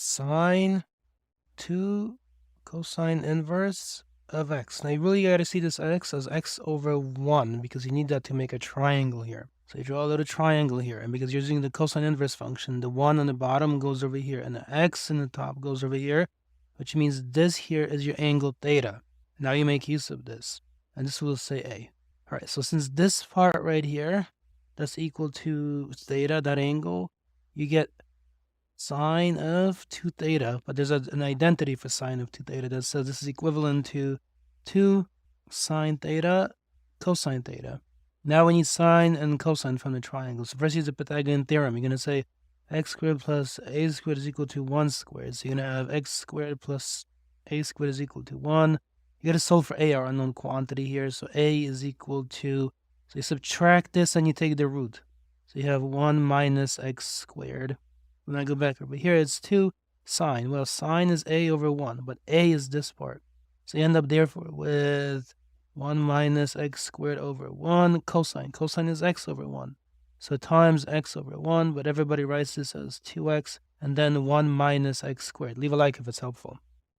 sine 2 cosine inverse of x. Now you really got to see this x as x over 1 because you need that to make a triangle here. So you draw a little triangle here, and because you're using the cosine inverse function, the 1 on the bottom goes over here, and the x in the top goes over here, which means this here is your angle theta. Now you make use of this, and this will say A. All right, so since this part right here, that's equal to theta, that angle, you get sine of 2 theta, but there's an identity for sine of 2 theta that says this is equivalent to 2 sine theta cosine theta. Now we need sine and cosine from the triangle. So first use the Pythagorean theorem. You're going to say x squared plus a squared is equal to 1 squared. So you're going to have x squared plus a squared is equal to 1. You got to solve for a, our unknown quantity here. So a is equal to, so you subtract this and you take the root. So you have 1 minus x squared. When I go back over here, it's 2 sine. Well, sine is a over 1, but a is this part. So you end up therefore with 1 minus x squared over 1 cosine. Cosine is x over 1. So times x over 1, but everybody writes this as 2x, and then 1 minus x squared. Leave a like if it's helpful.